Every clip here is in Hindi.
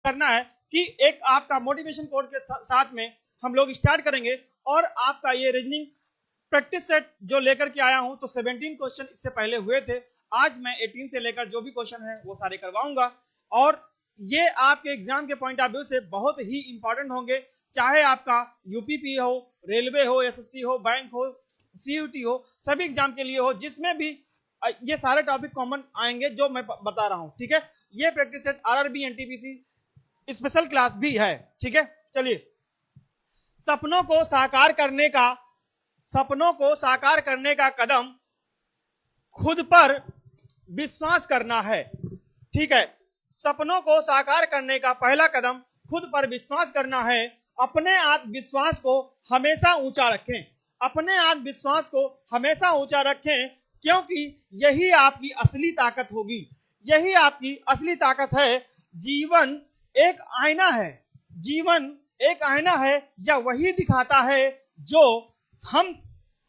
करना है कि एक आपका मोटिवेशन कोड के साथ में हम लोग स्टार्ट करेंगे और आपका ये रीजनिंग प्रैक्टिस सेट जो लेकर के आया हूं, तो 17 क्वेश्चन इससे पहले हुए थे, आज मैं 18 से लेकर जो भी क्वेश्चन है वो सारे करवाऊंगा और ये आपके एग्जाम के पॉइंट ऑफ व्यू से बहुत ही इंपॉर्टेंट होंगे, चाहे आपका यूपीपी हो, रेलवे हो, एसएससी हो, बैंक हो, सीयूटी हो, सभी एग्जाम के लिए हो, जिसमें भी ये सारे टॉपिक कॉमन आएंगे जो मैं बता रहा हूं। ठीक है, ये practice set RRB NTPC special class भी है। ठीक है, चलिए, सपनों को साकार करने का कदम खुद पर विश्वास करना है। ठीक है, सपनों को साकार करने का पहला कदम खुद पर विश्वास करना है। अपने आत्मविश्वास को हमेशा ऊंचा रखें, अपने आत्मविश्वास को हमेशा ऊंचा रखें, क्योंकि यही आपकी असली ताकत होगी, यही आपकी असली ताकत है। जीवन एक आईना है, जीवन एक आईना है, या वही दिखाता है जो हम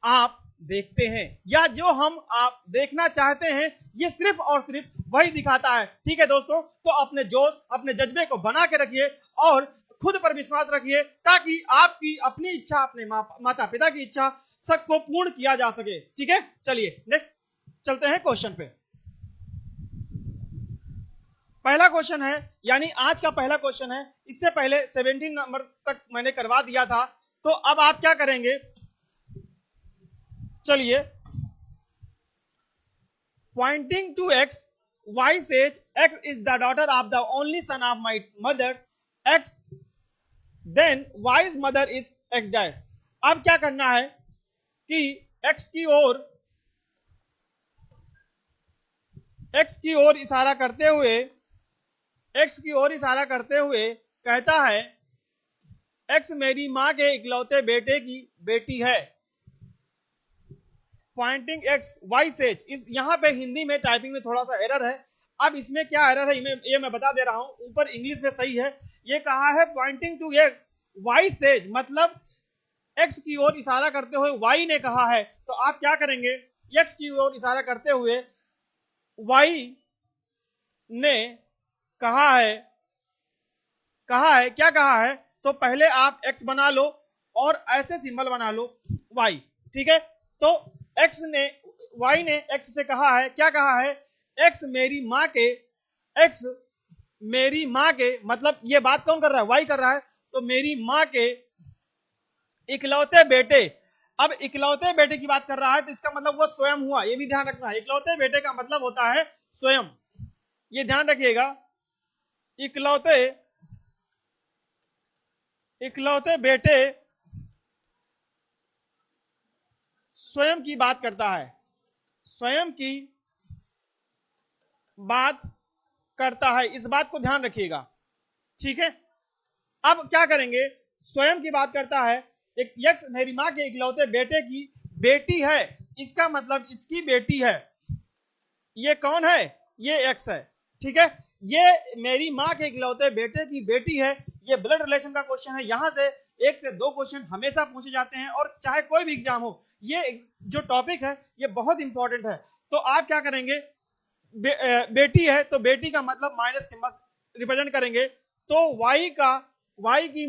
आप देखते हैं, या जो हम आप देखना चाहते हैं, ये सिर्फ और सिर्फ वही दिखाता है। ठीक है दोस्तों, तो अपने जोश, अपने जज्बे को बना के रखिए और खुद पर विश्वास रखिए, ताकि आपकी अपनी इच्छा, अपने माता पिता की इच्छा सबको पूर्ण किया जा सके। ठीक है, चलिए नेक्स्ट चलते हैं क्वेश्चन पे। पहला क्वेश्चन है, यानी आज का पहला क्वेश्चन है, इससे पहले 17 नंबर तक मैंने करवा दिया था, तो अब आप क्या करेंगे, चलिए, pointing to X, y says x is the daughter of the only son of my mother's x, then y's mother is x dash। अब क्या करना है कि x की ओर इशारा करते हुए कहता है x मेरी मां के इकलौते बेटे की बेटी है। पॉइंटिंग एक्स, वाई सेज, इस यहां पे हिंदी में टाइपिंग में थोड़ा सा एरर है। अब इसमें क्या एरर है ये मैं बता दे रहा हूं, ऊपर इंग्लिश में सही है। ये कहा है pointing to X, Y says, मतलब एक्स की ओर इशारा करते हुए वाई ने कहा है, तो आप क्या करेंगे, एक्स की ओर इशारा करते हुए वाई ने कहा है, क्या कहा है, तो पहले आप एक्स बना लो और ऐसे सिंबल बना लो वाई। ठीक है, तो वाई ने एक्स से कहा है, क्या कहा है, एक्स मेरी माँ के, मतलब ये बात कौन कर रहा है, वाई कर रहा है, तो मेरी माँ के इकलौते बेटे। अब इकलौते बेटे की बात कर रहा है, तो इसका मतलब वो स्वयं हुआ, ये भी ध्यान रखना है। इकलौते बेटे का मतलब होता है स्वयं, ये ध्यान रखिएगा। इकलौते बेटे स्वयं की बात करता है, स्वयं की बात करता है, इस बात को ध्यान रखिएगा। ठीक है, अब क्या करेंगे, स्वयं की बात करता है, एक यक्ष मेरी मां के इकलौते बेटे की बेटी है, इसका मतलब इसकी बेटी है। ये कौन है, ये एक्स है। ठीक है, ये मेरी मां के इकलौते बेटे की बेटी है, ये ब्लड रिलेशन का क्वेश्चन है। यहां से 1 से 2 क्वेश्चन हमेशा पूछे जाते हैं, और चाहे कोई भी एग्जाम हो, ये जो टॉपिक है ये बहुत इंपॉर्टेंट है। तो आप क्या करेंगे, बेटी है तो बेटी का मतलब माइनस सिंबल रिप्रेजेंट करेंगे, तो वाई की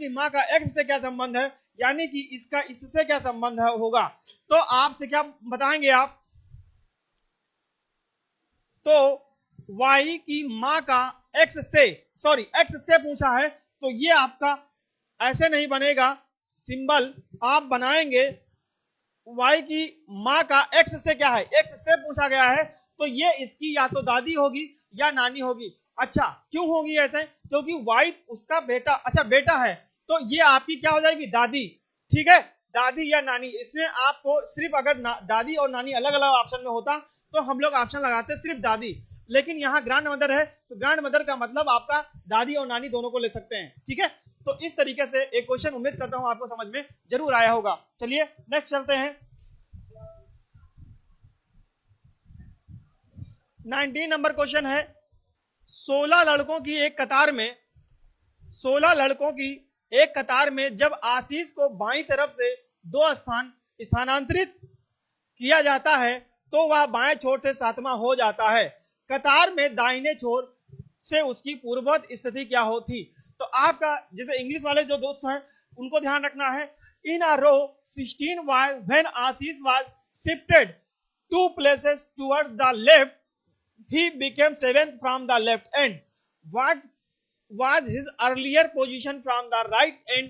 माँ का एक्स से क्या संबंध है, यानी कि इसका इससे क्या संबंध होगा, तो आपसे क्या बताएंगे आप, तो वाई की माँ का एक्स से पूछा है, तो ये आपका ऐसे नहीं बनेगा, सिंबल आप बनाएंगे, वाई की माँ का एक्स से क्या है, एक्स से पूछा गया है, तो ये इसकी या तो दादी होगी या नानी होगी। अच्छा, क्यों होगी ऐसे, क्योंकि वाई उसका बेटा, अच्छा बेटा है, तो ये आपकी क्या हो जाएगी, दादी। ठीक है, दादी या नानी, इसमें आपको सिर्फ अगर दादी और नानी अलग अलग ऑप्शन में होता तो हम लोग ऑप्शन लगाते सिर्फ दादी, लेकिन यहाँ ग्रैंड मदर है, तो ग्रैंड मदर का मतलब आपका दादी और नानी दोनों को ले सकते हैं। ठीक है, तो इस तरीके से एक क्वेश्चन उम्मीद करता हूं आपको समझ में जरूर आया होगा। चलिए नेक्स्ट चलते हैं। 19 नंबर क्वेश्चन है, 16 लड़कों की एक कतार में जब आशीष को बाईं तरफ से 2 स्थान स्थानांतरित किया जाता है, तो वह बाएं छोर से 7वां हो जाता है। कतार में दाहिने छोर से उसकी पूर्ववत स्थिति क्या होती। तो आपका जैसे इंग्लिश वाले जो दोस्त हैं उनको ध्यान रखना है, इन अ रो 16 was when Ashish was shifted 2 places towards the left he became seventh from the left end. What was his earlier position from the right end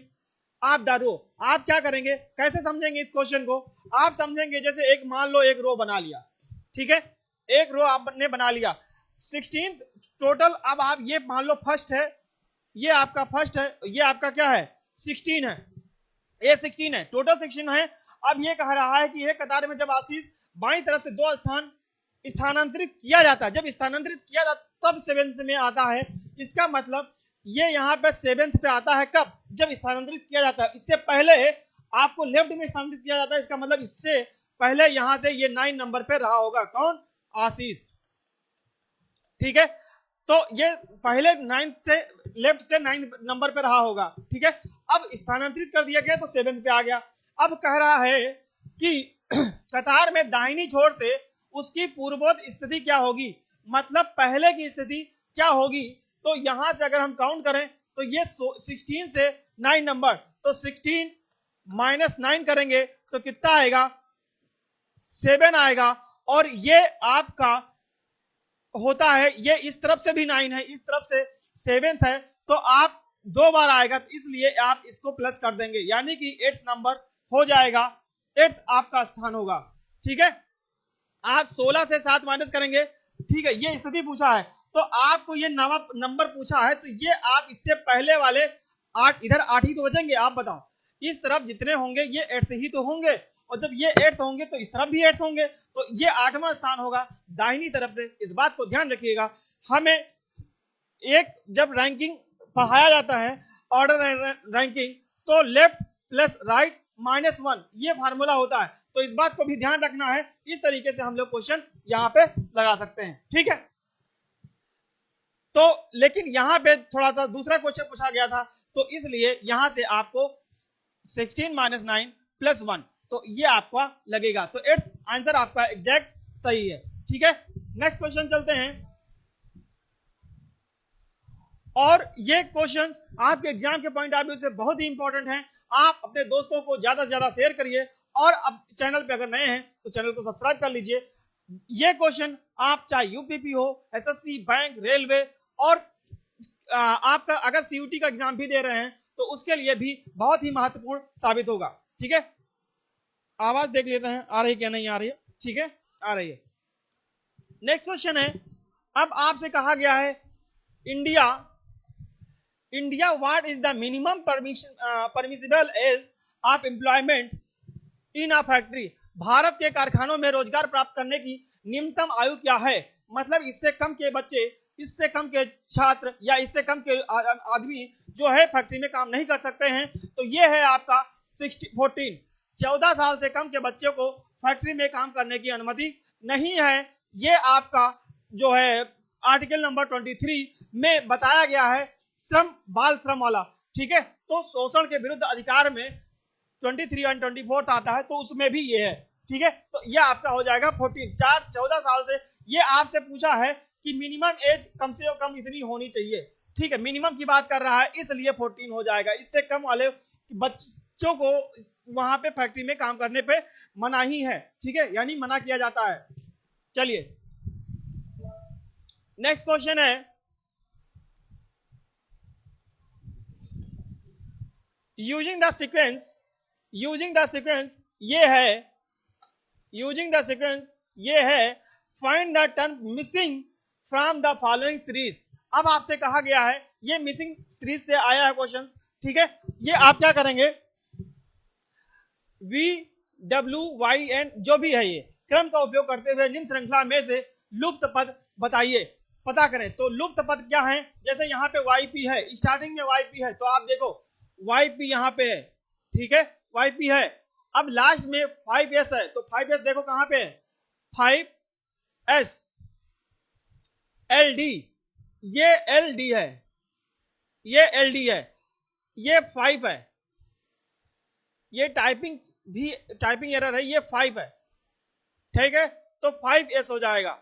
of the row. आप क्या करेंगे, कैसे समझेंगे इस क्वेश्चन को, आप समझेंगे जैसे एक मान लो एक रो बना लिया, ठीक है, एक रो आपने बना लिया 16 टोटल। अब आप ये मान लो फर्स्ट है, ये आपका फर्स्ट है, ये आपका क्या है 16 है, ये 16 है, टोटल 16 है। अब ये कह रहा है कि एक कतार में जब आशीष बाईं तरफ से 2 स्थान स्थानांतरित किया जाता है, जब स्थानांतरित किया जाता तब सेवेंथ में आता है। इसका मतलब ये यहाँ पे सेवेंथ पे आता है कब, जब स्थानांतरित किया जाता है। इससे पहले आपको लेफ्ट में स्थानांतरित किया जाता है, इसका मतलब इससे पहले यहां से ये 9 नंबर पे रहा होगा, कौन, आशीष, ठीक है। तो ये पहले 9 से लेफ्ट से 9 नंबर पे रहा होगा, ठीक है। अब स्थानांतरित कर दिया गया तो 7 पे आ गया। अब कह रहा है कि कतार में दाहिनी छोर से उसकी पूर्ववत स्थिति क्या होगी, मतलब पहले की स्थिति क्या होगी। तो यहां से अगर हम काउंट करें तो ये 16 से 9 नंबर, तो 16 माइनस 9 करेंगे तो कितना आएगा 7 आएगा। और ये आपका होता है, ये इस तरफ से भी 9 है, इस तरफ से 7 है, तो आप 2 बार आएगा, तो इसलिए आप इसको प्लस कर देंगे, यानी कि 8 नंबर हो जाएगा, 8 आपका स्थान होगा, ठीक है। आप 16 से 7 माइनस करेंगे, ठीक है, ये स्थिति पूछा है तो आपको ये नवा नंबर पूछा है, तो ये आप इससे पहले वाले 8, इधर 8 ही तो बचेंगे, आप बताओ, इस तरफ जितने होंगे ये 8 ही तो होंगे, और जब ये 8 होंगे तो इस तरफ भी 8 होंगे, तो ये 8वां स्थान होगा दाहिनी तरफ से। इस बात को ध्यान रखिएगा, हमें एक जब रैंकिंग पढ़ाया जाता है ऑर्डर रैंकिंग, तो लेफ्ट प्लस राइट माइनस 1 ये फार्मूला होता है, तो इस बात को भी ध्यान रखना है। इस तरीके से हम लोग क्वेश्चन यहाँ पे लगा सकते हैं, ठीक है। तो लेकिन यहां पे थोड़ा सा दूसरा क्वेश्चन पूछा गया था, तो इसलिए यहां से आपको 16 माइनस 9 प्लस 1, तो ये आपका लगेगा, तो 8 आंसर आपका एग्जैक्ट सही है, ठीक है। नेक्स्ट क्वेश्चन चलते हैं, और ये क्वेश्चन आपके एग्जाम के पॉइंट ऑफ व्यू से बहुत ही इंपॉर्टेंट है। आप अपने दोस्तों को ज्यादा से ज्यादा शेयर करिए, और अब चैनल पे अगर नए हैं तो चैनल को सब्सक्राइब कर लीजिए। ये क्वेश्चन आप चाहे यूपीपी हो, एसएससी, बैंक, रेलवे, और आपका अगर सीयूटी का एग्जाम भी दे रहे हैं तो उसके लिए भी बहुत ही महत्वपूर्ण साबित होगा, ठीक है। आवाज देख लेते हैं आ रही क्या नहीं आ रही है, ठीक है, आ रही है। नेक्स्ट क्वेश्चन है, अब आपसे कहा गया है India what is the minimum permissible age of employment in a factory. Bharat के कारखानों में रोजगार प्राप्त करने की निम्नतम आयु क्या है, मतलब इससे कम के बच्चे, इससे कम के छात्र या इससे कम के आदमी जो है फैक्ट्री में काम नहीं कर सकते हैं। तो ये है आपका 14 साल से कम के बच्चों को फैक्ट्री में काम करने की अनुमति नहीं है। ये आपका जो है आर्टिकल नंबर 23 में बताया गया है, श्रम, बाल श्रम वाला, ठीक है। तो शोषण के विरुद्ध अधिकार में 23 और 24 आता है, तो उसमें भी ये है, ठीक है। तो ये आपका हो जाएगा 14 साल से। ये आपसे पूछा है कि मिनिमम एज कम से कम इतनी होनी चाहिए, ठीक है, मिनिमम की बात कर रहा है, इसलिए 14 हो जाएगा। इससे कम वाले बच्चों को वहां पे फैक्ट्री में काम करने पे मनाही है, ठीक है, यानी मना किया जाता है। चलिए नेक्स्ट क्वेश्चन है, यूजिंग द सीक्वेंस ये है find the term missing from the following series. अब आपसे कहा गया है, ये मिसिंग सीरीज से आया है क्वेश्चन, ठीक है। ये आप क्या करेंगे, VWYN जो भी है, ये क्रम का उपयोग करते हुए निम्न श्रृंखला में से लुप्त पद बताइए, पता करें। तो लुप्त पद क्या है, जैसे यहाँ पे YP है, स्टार्टिंग में YP है, तो आप देखो YP यहाँ पे है, ठीक है, YP है। अब लास्ट में 5S है, तो 5S देखो कहां पे है, 5S LD, ये LD है, ये LD है, ये 5 है, ये टाइपिंग एरर है, ये 5 है, ठीक है, तो 5S हो जाएगा,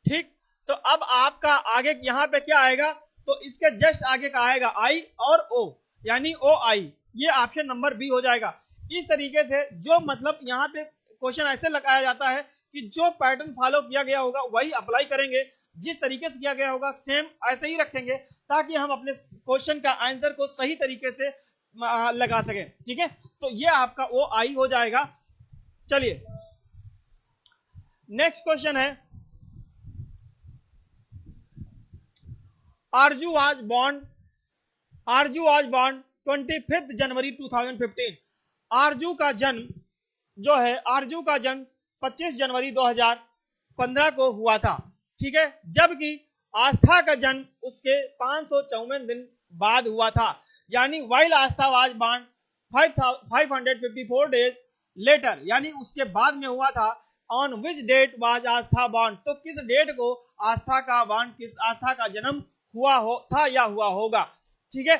ठीक। तो अब आपका आगे यहाँ पे क्या आएगा, तो इसके जस्ट आगे का आएगा आई और ओ, यानी ओ आई, ये ऑप्शन नंबर बी हो जाएगा। इस तरीके से जो मतलब यहाँ पे क्वेश्चन ऐसे लगाया जाता है कि जो पैटर्न फॉलो किया गया होगा वही अप्लाई करेंगे, जिस तरीके से किया गया होगा सेम ऐसे ही रखेंगे, ताकि हम अपने क्वेश्चन का आंसर को सही तरीके से लगा सके। ठीक है, तो ये आपका ओ आई हो जाएगा। चलिए नेक्स्ट क्वेश्चन है, आरजू वाज बॉर्न 25 जनवरी 2015। आरजू का जन्म जो है, आरजू का जन्म 25 जनवरी 2015 को हुआ था। ठीक है, जबकि आस्था का जन्म उसके 554 दिन बाद हुआ था, यानी while Astha was born 554 days later, यानी उसके बाद में हुआ था। On which date was Astha born, तो किस डेट को आस्था का बॉर्न, किस आस्था का जन्म हुआ था या हुआ होगा। ठीक है,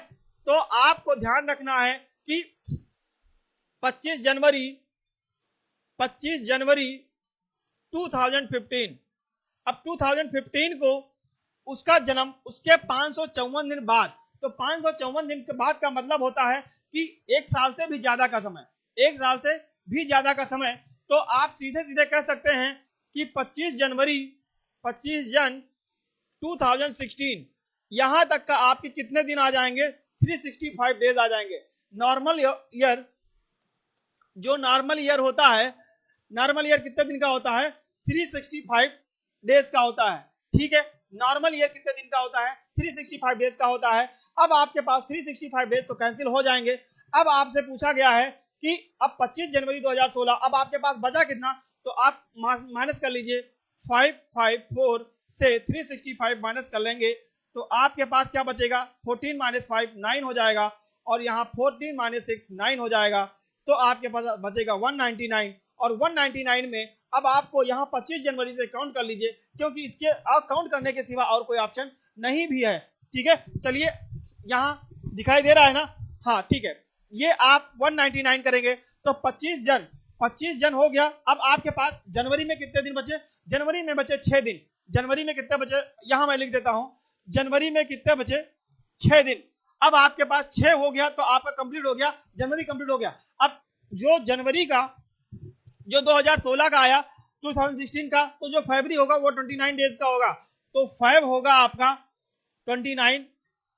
तो आपको ध्यान रखना है कि 25 जनवरी 2015, अब 2015 को उसका जन्म उसके 554 दिन बाद, तो 554 दिन के बाद का मतलब होता है कि एक साल से भी ज्यादा का समय, एक साल से भी ज्यादा का समय। तो आप सीधे सीधे कह सकते हैं कि 25 जन 2016, यहां तक का आपके कितने दिन आ जाएंगे, 365 डेज आ जाएंगे। नॉर्मल ईयर, जो नॉर्मल ईयर होता है, नॉर्मल ईयर कितने दिन का होता है, 365 डेज का होता है। ठीक है, नॉर्मल ईयर कितने दिन का होता है, 365 डेज का होता है। अब आपके पास 365 डेज तो कैंसिल हो जाएंगे। अब आपसे पूछा गया है कि अब 25 जनवरी 2016, अब आपके पास बचा कितना, तो आप माइनस कर लीजिए, 554 से 365 माइनस कर लेंगे, तो आपके पास क्या बचेगा, 14 माइनस 5 9 हो जाएगा, और यहाँ 14 माइनस 6 9 हो जाएगा, तो आपके पास बचेगा 199। और 199 में अब आपको यहाँ 25 जनवरी से काउंट कर लीजिए, क्योंकि इसके काउंट करने के सिवा और कोई ऑप्शन नहीं भी है। ठीक है, चलिए यहाँ दिखाई दे रहा है ना, हाँ ठीक है, ये आप 199 करेंगे तो 25 जन हो गया। अब आपके पास जनवरी में कितने दिन बचे, जनवरी में बचे 6 दिन। जनवरी में कितने बचे, यहां मैं लिख देता हूं, जनवरी में कितने बचे, 6 दिन। अब आपके पास 6 हो गया तो आपका कंप्लीट हो गया, जनवरी कंप्लीट हो गया। अब जो जनवरी का, जो 2016 का आया 2016 का, तो जो फरवरी होगा वो 29 डेज का होगा, तो 5 होगा आपका 29,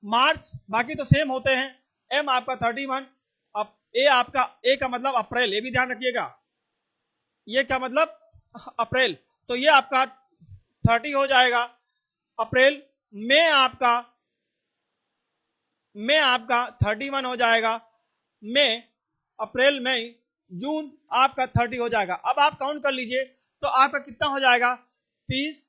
मार्च बाकी तो सेम होते हैं, एम आपका 31, अब ए आपका, ए का मतलब अप्रैल, ये भी ध्यान रखिएगा, ये क्या मतलब अप्रैल, तो ये आपका 30 हो जाएगा अप्रैल। मई आपका 31 हो जाएगा, मई, अप्रैल, मई, जून आपका 30 हो जाएगा। अब आप काउंट कर लीजिए तो आपका कितना हो जाएगा, 30,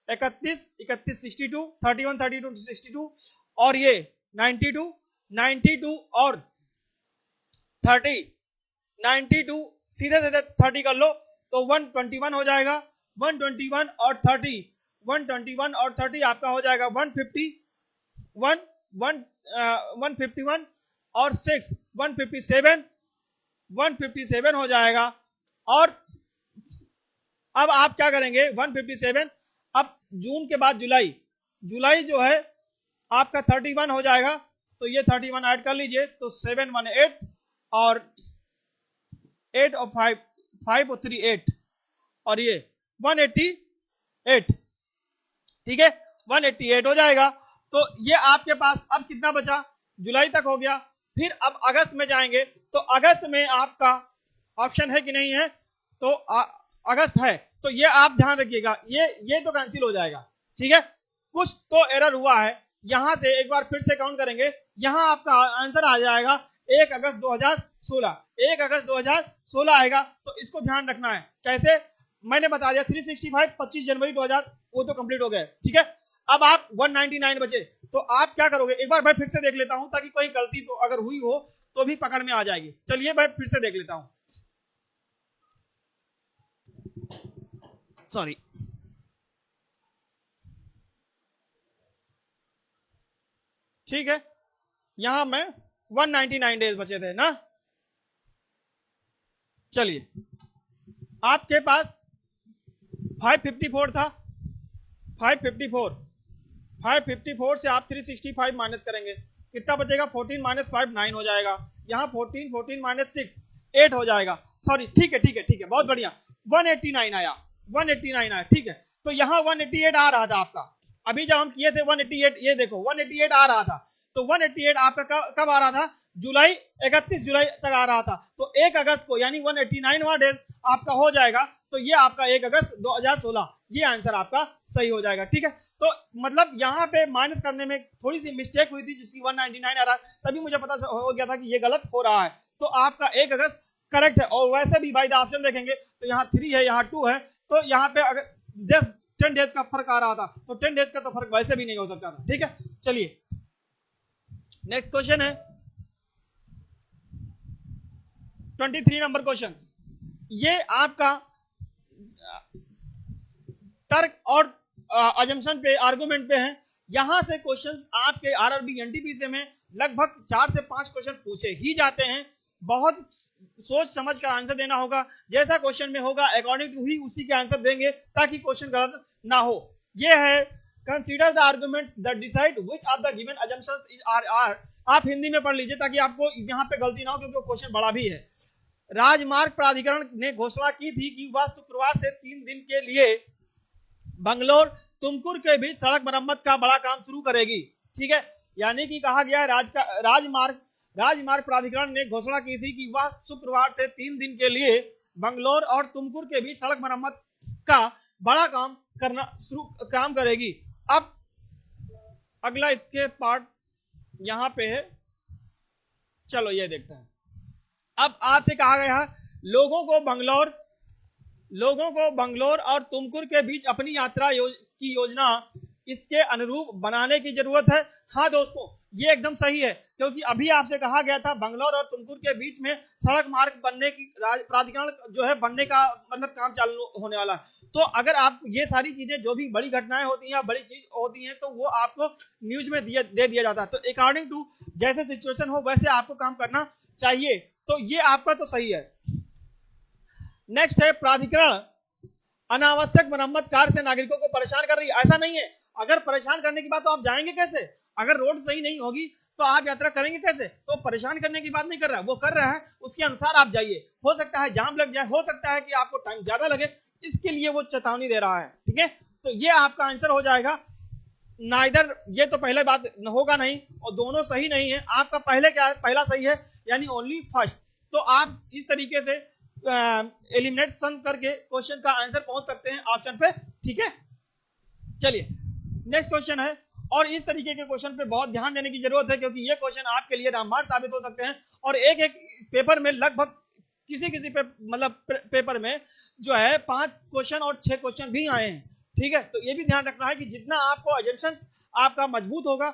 31, 62, 31, 32, 62, और ये 92 और 30, 92 सीधे सीधे 30 कर लो तो 121 हो जाएगा, 121 और 30, 121 और 30 आपका हो जाएगा 151, 151 और 6 157 हो जाएगा। और अब आप क्या करेंगे, 157, अब जून के बाद जुलाई जो है आपका 31 हो जाएगा, तो ये 31 ऐड कर लीजिए, तो 718 और 8 और 5 और 3 8, और ये 188, ठीक है 188 हो जाएगा। तो ये आपके पास अब कितना बचा, जुलाई तक हो गया। फिर अब अगस्त में जाएंगे तो अगस्त में आपका ऑप्शन है कि नहीं है, तो अगस्त है, तो ये आप ध्यान रखिएगा, ये तो कैंसिल हो जाएगा। ठीक है, कुछ तो एरर हुआ है, यहां से एक बार फिर से काउंट करेंगे, यहां आपका आंसर आ जाएगा 1 अगस्त 2016, 1 अगस्त 2016 आएगा। तो इसको ध्यान रखना है, कैसे मैंने बता दिया, 365 25 जनवरी 2000 वो तो कंप्लीट हो गए। ठीक है, अब आप 199 बचे, तो आप क्या करोगे, एक बार मैं फिर से देख लेता हूं, ताकि कोई गलती तो अगर हुई हो तो भी पकड़ में आ जाएगी। चलिए मैं फिर से देख लेता हूं, सॉरी, ठीक है, यहां में 199 डेज बचे थे ना। चलिए आपके पास 554 था, 554, 554 से आप 365 माइनस करेंगे, कितना बचेगा? 14 माइनस 5 9 हो जाएगा। यहाँ 14, 14 माइनस 6 8 हो जाएगा। सॉरी, ठीक है ठीक है ठीक है, बहुत बढ़िया। 189 आया, 189 आया, ठीक है। तो यहाँ 188 आ रहा था आपका, अभी जब हम किए थे 188, ये देखो 188 आ रहा था। तो 188 आपका कब आ रहा था? जुलाई, 31 जुलाई तक आ रहा था। तो 1 अगस्त को यानी 189वां डेज आपका हो जाएगा। तो ये आपका 1 अगस्त 2016, ये आंसर आपका सही हो जाएगा। ठीक है, तो मतलब यहाँ पे माइनस करने में थोड़ी सी मिस्टेक हुई थी, जिसकी 199 आ रहा है, तभी मुझे पता हो गया था कि ये गलत हो रहा है। तो आपका 1 अगस्त करेक्ट है। और वैसे भी बाय द ऑप्शन देखेंगे तो यहाँ 3 है, यहाँ 2 है, तो यहाँ पे अगर 10 डेज का फर्क आ रहा था, तो 10 डेज का तो फर्क वैसे भी नहीं हो सकता था। ठीक है, चलिए नेक्स्ट क्वेश्चन है 23 नंबर क्वेश्चन। ये आपका तर्क और अजम्पशन पे, आर्गुमेंट पे है। यहां से क्वेश्चंस आपके आरआरबी एनटीपीसी में लगभग 4 से 5 क्वेश्चन पूछे ही जाते हैं। बहुत सोच समझ कर आंसर देना होगा, जैसा क्वेश्चन में होगा अकॉर्डिंग टू ही उसी के आंसर देंगे, ताकि क्वेश्चन गलत ना हो। ये है consider the arguments that decide which of the given assumptions are. आप हिंदी में पढ़ लीजिए ताकि आपको यहाँ पे गलती ना हो, क्योंकि क्वेश्चन बड़ा भी है। राजमार्ग प्राधिकरण ने घोषणा की थी कि वह शुक्रवार से 3 दिन के लिए बंगलोर तुमकुर के बीच सड़क मरम्मत का बड़ा काम शुरू करेगी। ठीक है, यानी कि कहा गया है राजमार्ग प्राधिकरण ने घोषणा की थी कि वह शुक्रवार से 3 दिन के लिए बंगलोर और तुमकुर के बीच सड़क मरम्मत का बड़ा काम करेगी। अब अगला इसके पार्ट यहां पे है, चलो ये देखते हैं। अब आपसे कहा गया है लोगों को बंगलोर और तुमकुर के बीच अपनी यात्रा की योजना इसके अनुरूप बनाने की जरूरत है। हाँ दोस्तों, ये एकदम सही है, क्योंकि अभी आपसे कहा गया था बंगलोर और तुमकुर के बीच में सड़क मार्ग बनने की प्राधिकरण जो है बनने का मतलब काम चालू होने वाला है। तो अगर आप ये सारी चीजें जो भी बड़ी घटनाएं होती हैं, बड़ी चीज होती हैं, तो वो आपको न्यूज में दे दिया जाता है। तो अकॉर्डिंग टू जैसे सिचुएशन हो वैसे आपको काम करना चाहिए। तो ये आपका तो सही है। नेक्स्ट है प्राधिकरण अनावश्यक मरम्मत कार्य से नागरिकों को परेशान कर रही है। ऐसा नहीं है, अगर परेशान करने की बात तो आप जाएंगे कैसे? अगर रोड सही नहीं होगी तो आप यात्रा करेंगे कैसे? तो परेशान करने की बात नहीं कर रहा है, वो कर रहा है उसके अनुसार आप जाइए। हो सकता है जाम लग जाए, हो सकता है कि आपको टाइम ज्यादा लगे, इसके लिए वो चेतावनी दे रहा है। ठीक है, तो ये आपका आंसर हो जाएगा। नाइदर, ये तो पहले बात होगा नहीं, और दोनों सही नहीं है। आपका पहला सही है, यानी ओनली फर्स्ट। तो आप इस तरीके से एलिमिनेशन करके क्वेश्चन का आंसर पहुंच सकते हैं ऑप्शन पे। ठीक है, चलिए नेक्स्ट क्वेश्चन है। और इस तरीके के क्वेश्चन पे बहुत ध्यान देने की जरूरत है, क्योंकि ये क्वेश्चन आपके लिए रामबाण साबित हो सकते हैं। और एक एक पेपर में लगभग किसी मतलब पेपर में जो है 5 क्वेश्चन और 6 क्वेश्चन भी आए हैं। ठीक है, तो ये भी ध्यान रखना है कि जितना आपको अजम्पशंस आपका मजबूत होगा,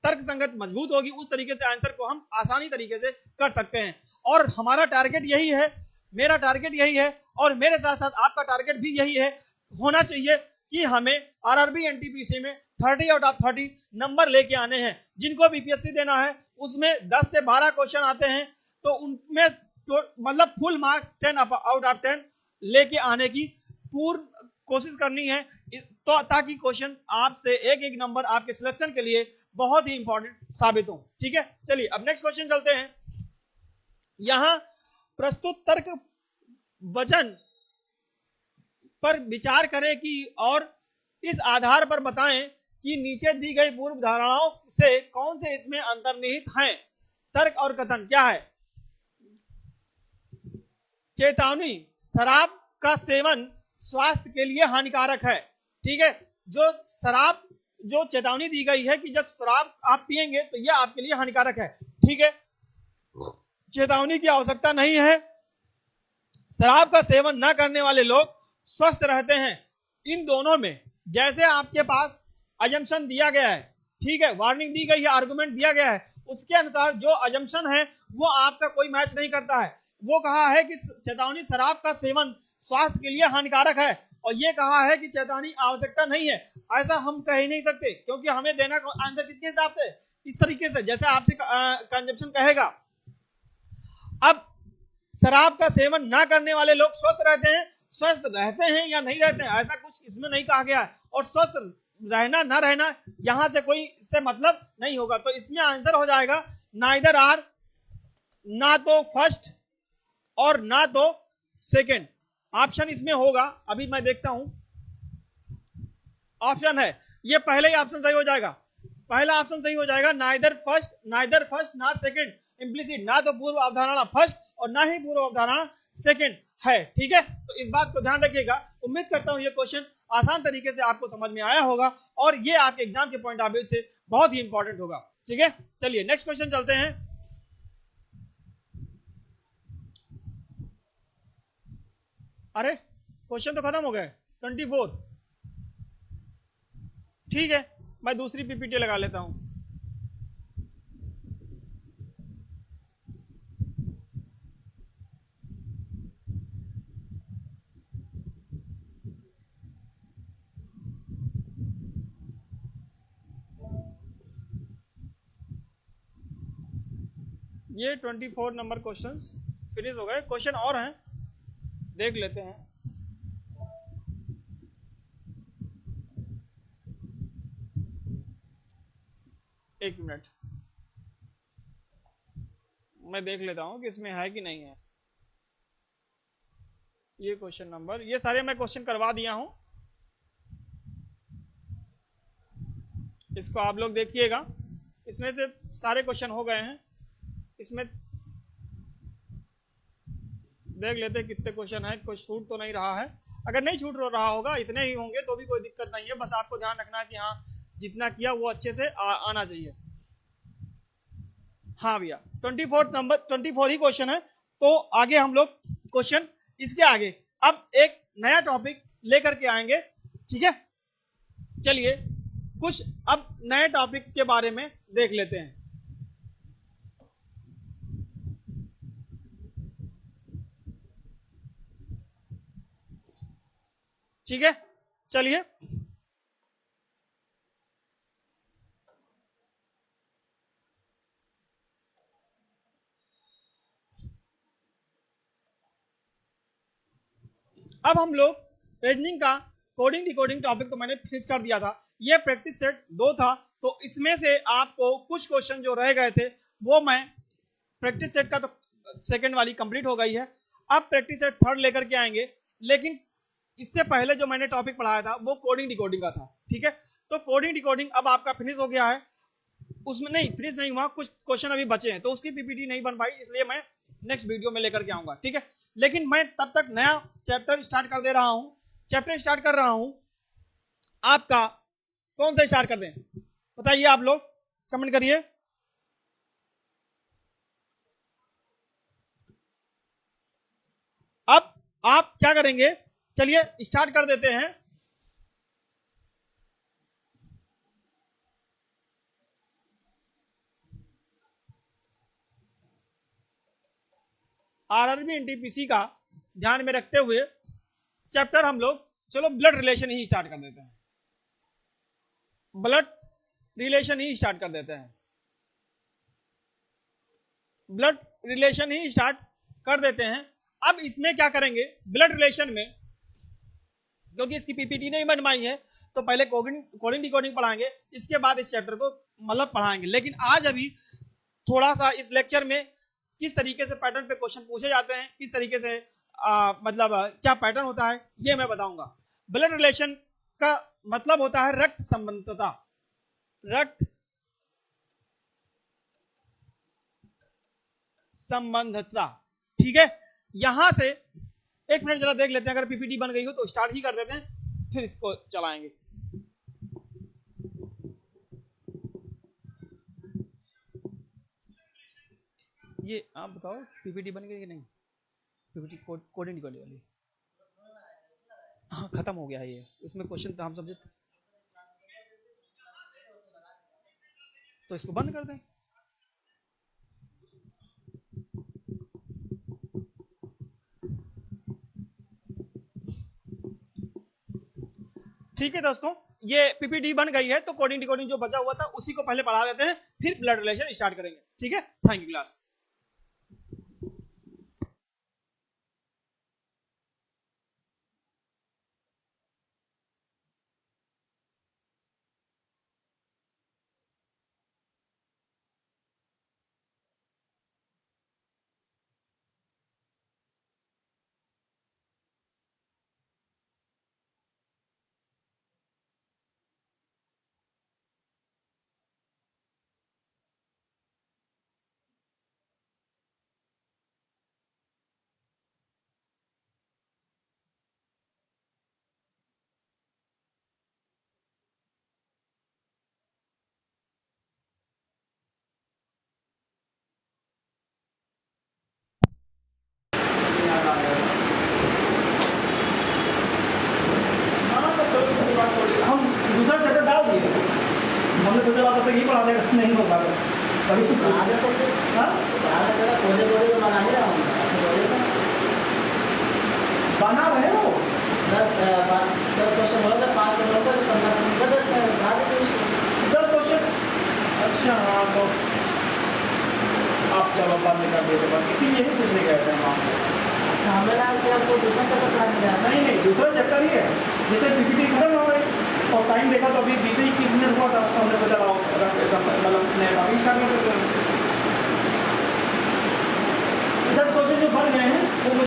तर्क संगत मजबूत होगी, उस तरीके से आंसर को हम आसानी तरीके से कर सकते हैं। और हमारा टारगेट यही है, मेरा टारगेट यही है, और मेरे साथ साथ आपका टारगेट भी यही है, होना चाहिए कि हमें आरआरबी एनटीपीसी में 30 आउट ऑफ 30 नंबर लेके आने हैं। जिनको बीपीएससी देना है उसमें 10 से 12 क्वेश्चन आते हैं, तो उनमें तो मतलब फुल मार्क्स 10 आउट ऑफ 10 लेके आने की पूर्ण कोशिश करनी है, तो ताकि क्वेश्चन आपसे एक एक नंबर आपके सिलेक्शन के लिए बहुत ही इंपॉर्टेंट साबित हो। ठीक है, चलिए अब नेक्स्ट क्वेश्चन चलते हैं। यहां प्रस्तुत तर्क वचन पर विचार करें कि और इस आधार पर बताएं कि नीचे दी गई पूर्व धारणाओं से कौन से इसमें अंतर्निहित हैं। तर्क और कथन क्या है? चेतावनी, शराब का सेवन स्वास्थ्य के लिए हानिकारक है। ठीक है, जो चेतावनी दी गई है कि जब शराब आप पिएंगे तो यह आपके लिए हानिकारक है। ठीक है, चेतावनी की आवश्यकता नहीं है। शराब का सेवन न करने वाले लोग स्वस्थ रहते हैं। इन दोनों में जैसे आपके पास अजम्पशन दिया गया है, ठीक है, वार्निंग दी गई है, आर्गुमेंट दिया गया है, उसके अनुसार जो अजम्पशन है वो आपका कोई मैच नहीं करता है। वो कहा है कि चेतावनी शराब का सेवन स्वास्थ्य के लिए हानिकारक है, और ये कहा है कि चेतावनी आवश्यकता नहीं है। ऐसा हम कह ही नहीं सकते, क्योंकि हमें देना आंसर किसके हिसाब से? इस तरीके से जैसे आपसे कंजम्पशन कहेगा। अब शराब का सेवन ना करने वाले लोग स्वस्थ रहते हैं, स्वस्थ रहते हैं या नहीं रहते हैं, ऐसा कुछ इसमें नहीं कहा गया है। और स्वस्थ रहना ना रहना यहां से कोई इससे मतलब नहीं होगा। तो इसमें आंसर हो जाएगा नाइदर आर, ना तो फर्स्ट और ना तो सेकंड ऑप्शन इसमें होगा। अभी मैं देखता हूं, ऑप्शन है ये, पहले ही ऑप्शन सही हो जाएगा, पहला ऑप्शन सही हो जाएगा, neither first not second, implicit, ना तो पूर्व अवधारणा फर्स्ट और ना ही पूर्व अवधारणा सेकंड है। ठीक है, तो इस बात को ध्यान रखिएगा। उम्मीद करता हूं ये क्वेश्चन आसान तरीके से आपको समझ में आया होगा और ये आपके एग्जाम के पॉइंट ऑफ व्यू से बहुत ही इंपॉर्टेंट होगा। ठीक है, चलिए नेक्स्ट क्वेश्चन चलते हैं। अरे क्वेश्चन तो खत्म हो गए, 24। ठीक है, मैं दूसरी पीपीटी लगा लेता हूं। ये 24 नंबर क्वेश्चंस फिनिश हो गए। क्वेश्चन और हैं, देख लेते हैं। एक मिनट, मैं देख लेता हूं कि इसमें है कि नहीं है। ये क्वेश्चन नंबर, ये सारे मैं क्वेश्चन करवा दिया हूं, इसको आप लोग देखिएगा। इसमें से सारे क्वेश्चन हो गए हैं। इसमें देख लेते हैं कितने क्वेश्चन है, कुछ छूट तो नहीं रहा है। अगर नहीं छूट रहा होगा, इतने ही होंगे तो भी कोई दिक्कत नहीं है। बस आपको ध्यान रखना है कि हाँ जितना किया वो अच्छे से आना चाहिए। हाँ भैया, 24 नंबर 24 ही क्वेश्चन है। तो आगे हम लोग क्वेश्चन इसके आगे अब एक नया टॉपिक लेकर के आएंगे। ठीक है, चलिए कुछ अब नए टॉपिक के बारे में देख लेते हैं। ठीक है, चलिए अब हम लोग रीजनिंग का कोडिंग डिकोडिंग टॉपिक तो मैंने फिनिश कर दिया था। ये प्रैक्टिस सेट 2 था, तो इसमें से आपको कुछ क्वेश्चन जो रह गए थे वो मैं, प्रैक्टिस सेट का तो सेकंड वाली कंप्लीट हो गई है। अब प्रैक्टिस सेट थर्ड लेकर के आएंगे, लेकिन इससे पहले जो मैंने टॉपिक पढ़ाया था वो कोडिंग डिकोडिंग का था। ठीक है, तो कोडिंग डिकोडिंग अब आपका फिनिश हो गया है। उसमें नहीं फिनिश नहीं हुआ, कुछ क्वेश्चन अभी बचे हैं, तो उसकी पीपीटी नहीं बन पाई, इसलिए मैं नेक्स्ट वीडियो में लेकर के आऊंगा। ठीक है, लेकिन मैं तब तक नया चैप्टर स्टार्ट कर दे रहा हूं, चैप्टर स्टार्ट कर रहा हूं आपका। कौन सा स्टार्ट कर दें बताइए, आप लोग कमेंट करिए। अब आप क्या करेंगे, चलिए स्टार्ट कर देते हैं। आरआरबी एनटीपीसी का ध्यान में रखते हुए चैप्टर हम लोग चलो ब्लड रिलेशन ही स्टार्ट कर देते हैं, ब्लड रिलेशन ही स्टार्ट कर देते हैं, ब्लड रिलेशन ही स्टार्ट कर देते हैं। अब इसमें क्या करेंगे, ब्लड रिलेशन में क्योंकि इसकी पीपीटी नहीं बनवाई है तो पहले कोडिंग डिकोडिंग पढ़ाएंगे, इसके बाद इस चैप्टर को मतलब पढ़ाएंगे। लेकिन आज अभी थोड़ा सा इस लेक्चर में किस तरीके से पैटर्न पे क्वेश्चन पूछे जाते हैं, किस तरीके से मतलब क्या पैटर्न होता है ये मैं बताऊंगा। ब्लड रिलेशन का मतलब होता है रक्त संबंधता, रक्त संबंधता। ठीक है, यहां से एक मिनट जरा देख लेते हैं, अगर पीपीटी बन गई हो तो स्टार्ट ही कर देते हैं, फिर इसको चलाएंगे। ये आप बताओ पीपीटी बन गई कि नहीं, पीपीटी कोडिंग डिकोडिंग वाली। हाँ खत्म हो गया है ये, इसमें क्वेश्चन तो हम समझे, तो इसको बंद कर दें। ठीक है दोस्तों, ये पीपीटी बन गई है, तो कोडिंग डिकोडिंग जो बचा हुआ था उसी को पहले पढ़ा देते हैं, फिर ब्लड रिलेशन स्टार्ट करेंगे। ठीक है, थैंक यू क्लास। वही तो पूछ आगे तो हाँ कोने कोने में बना ही रहा हूँ बना रहे हो 10 क्वेश्चन बोला था 5 नंबर का 10 क्वेश्चन अच्छा हाँ तो आप चलो बंद कर दिए थे इसीलिए ही पूछे गए थे हम आपसे अच्छा हमें लगा कि आपको दूसरा चक्कर कराने जा नहीं नहीं दूसरा चक्कर ही है जैसे पीपीटी खत्म हो गई और टाइम देखा तो अभी 20-21 मिनट हुआ था तो हमने सोचा मतलब अभी स्टार्ट कर देते हैं 10 क्वेश्चन जो बन गए हैं वो